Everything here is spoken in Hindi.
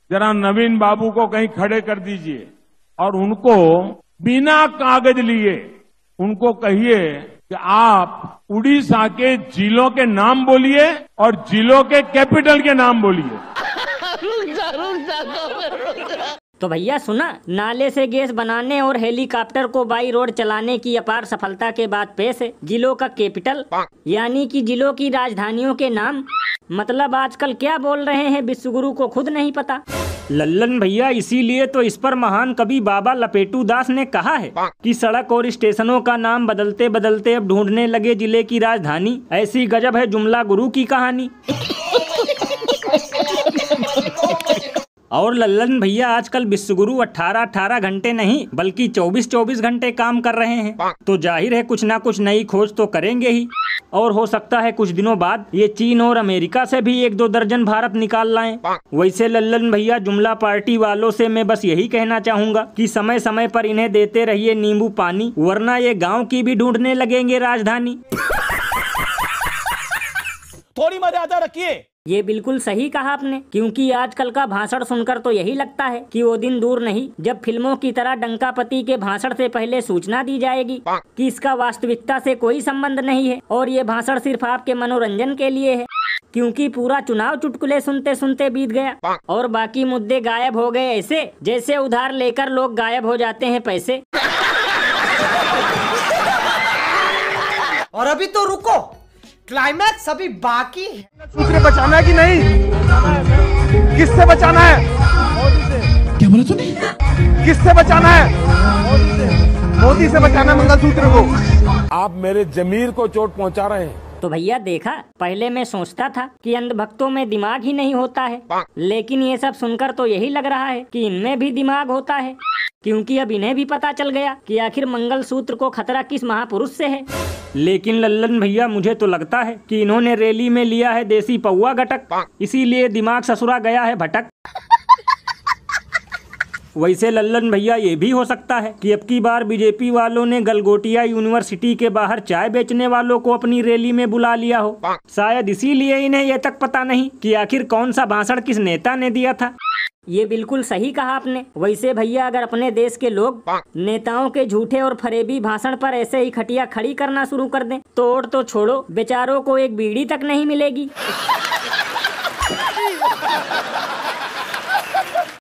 जरा नवीन बाबू को कहीं खड़े कर दीजिए और उनको बिना कागज लिए उनको कहिए कि आप उड़ीसा के जिलों के नाम बोलिए और जिलों के कैपिटल के नाम बोलिए। तो भैया सुना, नाले से गैस बनाने और हेलीकॉप्टर को बाई रोड चलाने की अपार सफलता के बाद पेश है जिलों का कैपिटल, यानी कि जिलों की राजधानियों के नाम। मतलब आजकल क्या बोल रहे हैं विश्वगुरु को खुद नहीं पता। लल्लन भैया, इसीलिए तो इस पर महान कवि बाबा लपेटू दास ने कहा है कि सड़क और स्टेशनों का नाम बदलते बदलते अब ढूंढने लगे जिले की राजधानी। ऐसी गजब है जुमला गुरु की कहानी। और लल्लन भैया, आजकल विश्वगुरु 18-18 घंटे नहीं बल्कि 24-24 घंटे काम कर रहे हैं। तो जाहिर है कुछ ना कुछ नई खोज तो करेंगे ही, और हो सकता है कुछ दिनों बाद ये चीन और अमेरिका से भी 1-2 दर्जन भारत निकाल लाएं। वैसे लल्लन भैया, जुमला पार्टी वालों से मैं बस यही कहना चाहूँगा कि समय समय पर इन्हें देते रहिए नींबू पानी, वरना ये गाँव की भी ढूंढने लगेंगे राजधानी। थोड़ी मर्यादा रखिए। ये बिल्कुल सही कहा आपने, क्योंकि आजकल का भाषण सुनकर तो यही लगता है कि वो दिन दूर नहीं जब फिल्मों की तरह डंकापति के भाषण से पहले सूचना दी जाएगी कि इसका वास्तविकता से कोई संबंध नहीं है और ये भाषण सिर्फ आपके मनोरंजन के लिए है, क्योंकि पूरा चुनाव चुटकुले सुनते सुनते बीत गया और बाकी मुद्दे गायब हो गए, ऐसे जैसे उधार लेकर लोग गायब हो जाते हैं पैसे। और अभी तो रुको, क्लाइमैक्स अभी बाकी है। दूसरे बचाना है कि नहीं? किससे बचाना है? मोदी से। क्या बोला तूने? किससे बचाना है? मोदी से बचाना है मंगलसूत्र को। आप मेरे जमीर को चोट पहुंचा रहे हैं। तो भैया देखा, पहले मैं सोचता था कि अंधभक्तों में दिमाग ही नहीं होता है, लेकिन ये सब सुनकर तो यही लग रहा है कि इनमें भी दिमाग होता है, क्योंकि अब इन्हें भी पता चल गया कि आखिर मंगलसूत्र को खतरा किस महापुरुष से है। लेकिन लल्लन भैया, मुझे तो लगता है कि इन्होंने रैली में लिया है देसी पौवा गटक, इसीलिए दिमाग ससुरा गया है भटक। वैसे लल्लन भैया, ये भी हो सकता है कि अब की बार बीजेपी वालों ने गलगोटिया यूनिवर्सिटी के बाहर चाय बेचने वालों को अपनी रैली में बुला लिया हो। शायद इसीलिए इन्हें ये तक पता नहीं कि आखिर कौन सा भाषण किस नेता ने दिया था। ये बिल्कुल सही कहा आपने। वैसे भैया, अगर अपने देश के लोग नेताओं के झूठे और फरेबी भाषण पर ऐसे ही खटिया खड़ी करना शुरू कर दें तो और तो छोड़ो, बेचारों को एक बीड़ी तक नहीं मिलेगी।